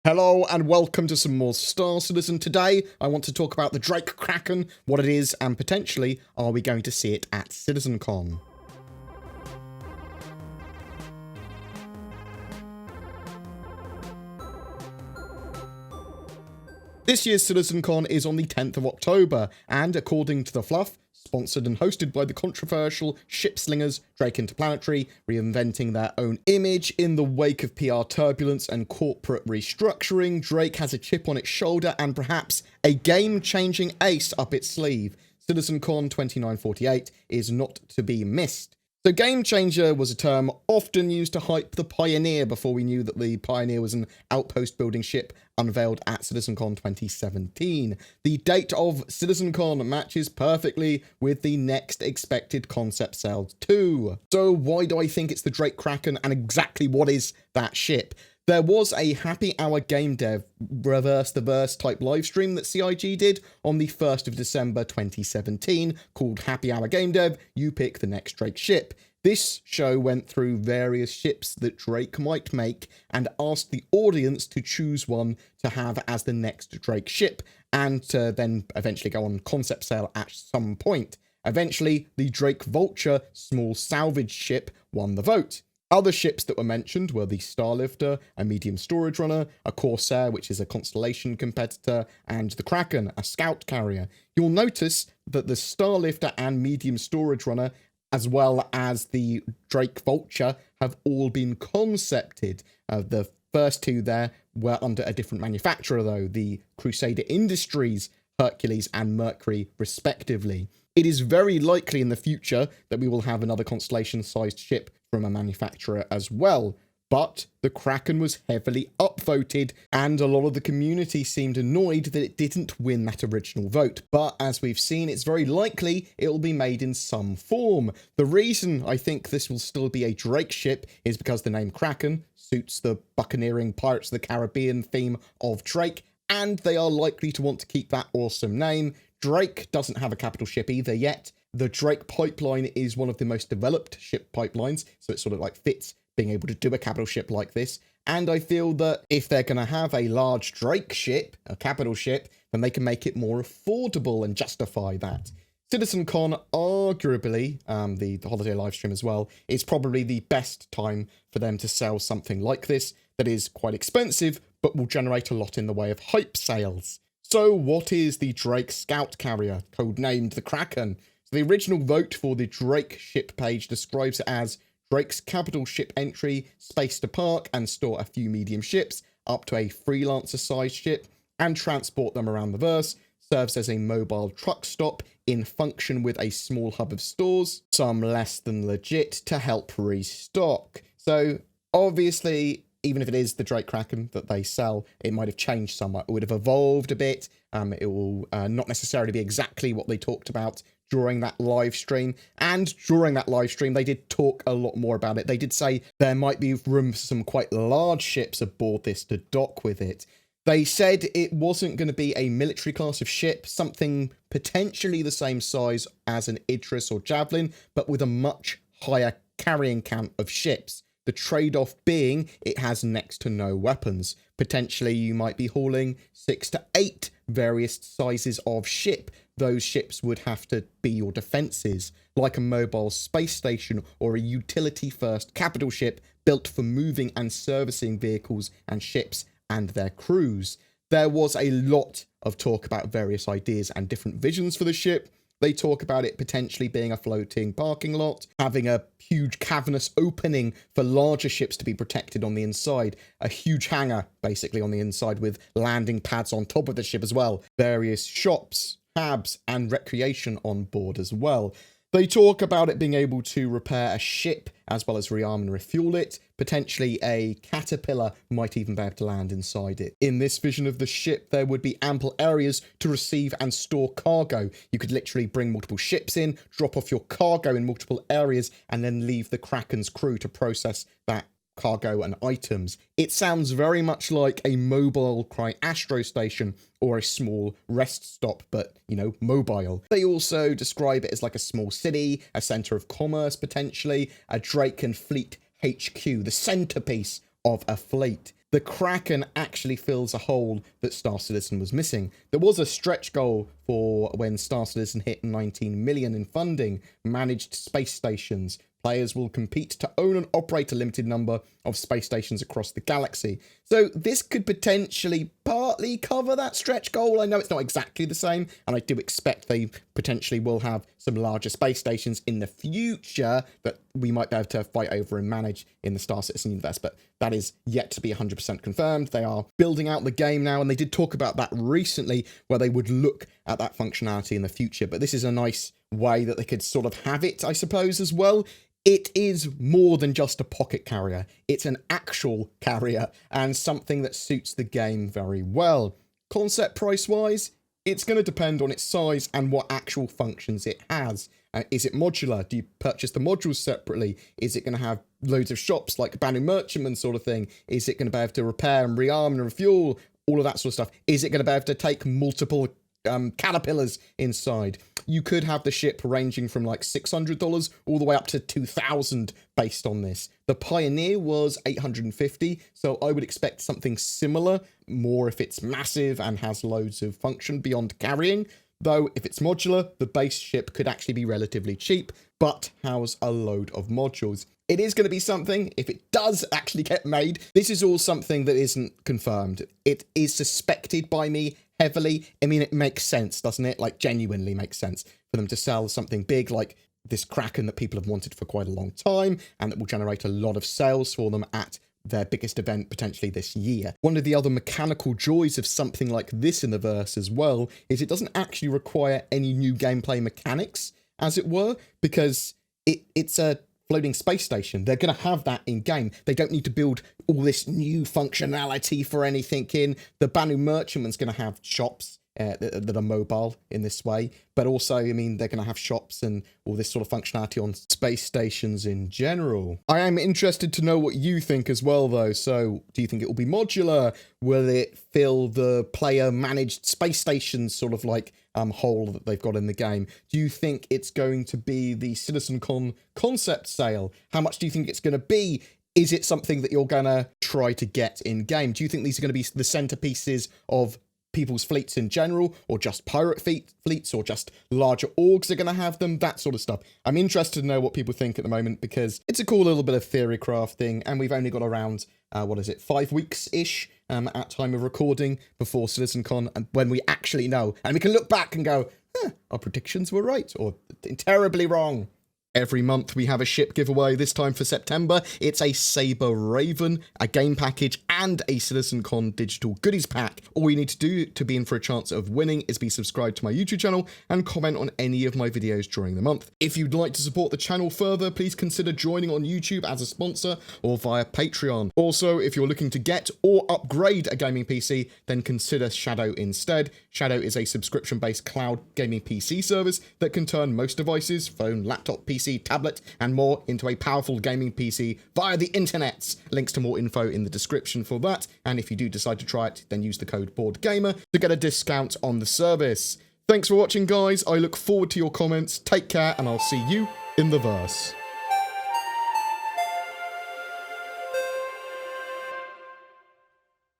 Hello and welcome to some more Star Citizen. Today I want to talk about the Drake Kraken, what it is, and potentially are we going to see it at CitizenCon. This year's CitizenCon is on the 10th of October, and according to the fluff, sponsored and hosted by the controversial ship slingers Drake Interplanetary, reinventing their own image in the wake of PR turbulence and corporate restructuring, Drake has a chip on its shoulder and perhaps a game-changing ace up its sleeve. CitizenCon 2948 is not to be missed. So Game Changer was a term often used to hype the Pioneer before we knew that the Pioneer was an outpost building ship unveiled at CitizenCon 2017. The date of CitizenCon matches perfectly with the next expected concept sale too. So why do I think it's the Drake Kraken, and exactly what is that ship? There was a happy hour game dev reverse the verse type livestream that CIG did on the 1st of December 2017 called Happy Hour Game Dev, You Pick the Next Drake Ship. This show went through various ships that Drake might make and asked the audience to choose one to have as the next Drake ship and to then eventually go on concept sale at some point. Eventually, the Drake Vulture small salvage ship won the vote. Other ships that were mentioned were the Starlifter, a medium storage runner, a Corsair, which is a Constellation competitor, and the Kraken, a scout carrier. You'll notice that the Starlifter and medium storage runner, as well as the Drake Vulture, have all been concepted. The first two there were under a different manufacturer, though, the Crusader Industries, Hercules and Mercury, respectively. It is very likely in the future that we will have another Constellation-sized ship from a manufacturer as well, but the Kraken was heavily upvoted, and a lot of the community seemed annoyed that it didn't win that original vote. But as we've seen, it's very likely it will be made in some form. The reason I think this will still be a Drake ship is because the name Kraken suits the buccaneering Pirates of the Caribbean theme of Drake, and they are likely to want to keep that awesome name. Drake doesn't have a capital ship either yet. The Drake pipeline is one of the most developed ship pipelines, so it sort of like fits being able to do a capital ship like this. And I feel that if they're going to have a large Drake ship, a capital ship, then they can make it more affordable and justify that. CitizenCon, arguably, the holiday livestream as well, is probably the best time for them to sell something like this that is quite expensive, but will generate a lot in the way of hype sales. So what is the Drake Scout Carrier, codenamed the Kraken? So the original vote for the Drake ship page describes it as Drake's capital ship entry, space to park and store a few medium ships, up to a freelancer-sized ship, and transport them around the verse, serves as a mobile truck stop in function with a small hub of stores, some less than legit, to help restock. So obviously, even if it is the Drake Kraken that they sell, it might have changed somewhat. It would have evolved a bit. It will not necessarily be exactly what they talked about during that live stream. And during that live stream, they did talk a lot more about it. They did say there might be room for some quite large ships aboard this to dock with it. They said it wasn't going to be a military class of ship, something potentially the same size as an Idris or Javelin, but with a much higher carrying count of ships. The trade-off being it has next to no weapons. Potentially you might be hauling 6 to 8 various sizes of ship. Those ships would have to be your defences, like a mobile space station or a utility-first capital ship built for moving and servicing vehicles and ships and their crews. There was a lot of talk about various ideas and different visions for the ship. They talk about it potentially being a floating parking lot, having a huge cavernous opening for larger ships to be protected on the inside, a huge hangar basically on the inside with landing pads on top of the ship as well, various shops, cabs and recreation on board as well. They talk about it being able to repair a ship as well as rearm and refuel it. Potentially a caterpillar might even be able to land inside it. In this vision of the ship, there would be ample areas to receive and store cargo. You could literally bring multiple ships in, drop off your cargo in multiple areas, and then leave the Kraken's crew to process that cargo and items. It sounds very much like a mobile Astro station or a small rest stop, but, you know, mobile. They also describe it as like a small city, a center of commerce potentially, a Drake and Fleet HQ, the centerpiece of a fleet. The Kraken actually fills a hole that Star Citizen was missing. There was a stretch goal for when Star Citizen hit 19 million in funding, managed space stations. Players will compete to own and operate a limited number of space stations across the galaxy. So this could potentially partly cover that stretch goal. I know it's not exactly the same, and I do expect they potentially will have some larger space stations in the future that we might be able to fight over and manage in the Star Citizen universe, but that is yet to be 100% confirmed. They are building out the game now, and they did talk about that recently, where they would look at that functionality in the future, but this is a nice way that they could sort of have it, I suppose, as well. It is more than just a pocket carrier. It's an actual carrier and something that suits the game very well. Concept price-wise, it's going to depend on its size and what actual functions it has. Is it modular? Do you purchase the modules separately? Is it going to have loads of shops like Banu Merchantman sort of thing? Is it going to be able to repair and rearm and refuel? All of that sort of stuff. Is it going to be able to take multiple caterpillars inside? You could have the ship ranging from like $600 all the way up to $2,000 based on this. The Pioneer was $850, so I would expect something similar, more if it's massive and has loads of function beyond carrying. Though if it's modular, the base ship could actually be relatively cheap, but house a load of modules. It is going to be something, if it does actually get made, this is all something that isn't confirmed. It is suspected by me heavily. I mean, it makes sense, doesn't it? Like, genuinely makes sense for them to sell something big like this Kraken that people have wanted for quite a long time, and that will generate a lot of sales for them at their biggest event potentially this year. One of the other mechanical joys of something like this in the verse as well is it doesn't actually require any new gameplay mechanics, as it were, because it's a floating space station. They're going to have that in game. They don't need to build all this new functionality for anything in. The Banu Merchantman's going to have shops that are mobile in this way, but also, I mean, they're going to have shops and all this sort of functionality on space stations in general. I am interested to know what you think as well, though. So, do you think it will be modular? Will it fill the player-managed space stations sort of like hole that they've got in the game? Do you think it's going to be the CitizenCon concept sale? How much do you think it's going to be? Is it something that you're going to try to get in game? Do you think these are going to be the centerpieces of people's fleets in general, or just pirate fleets, or just larger orgs are going to have them, that sort of stuff? I'm interested to know what people think at the moment, because it's a cool little bit of theory crafting, and we've only got around, 5 weeks-ish at time of recording before CitizenCon, and when we actually know, and we can look back and go, our predictions were right, or terribly wrong. Every month we have a ship giveaway. This time for September, it's a Saber Raven, a game package, and a CitizenCon digital goodies pack. All you need to do to be in for a chance of winning is be subscribed to my YouTube channel and comment on any of my videos during the month. If you'd like to support the channel further, please consider joining on YouTube as a sponsor or via Patreon. Also, if you're looking to get or upgrade a gaming PC, then consider Shadow instead. Shadow is a subscription-based cloud gaming PC service that can turn most devices, phone, laptop, PC, tablet, and more into a powerful gaming PC via the internets. Links to more info in the description for that, and if you do decide to try it, then use the code BoredGamer to get a discount on the service. Thanks for watching, guys. I look forward to your comments. Take care, and I'll see you in the verse.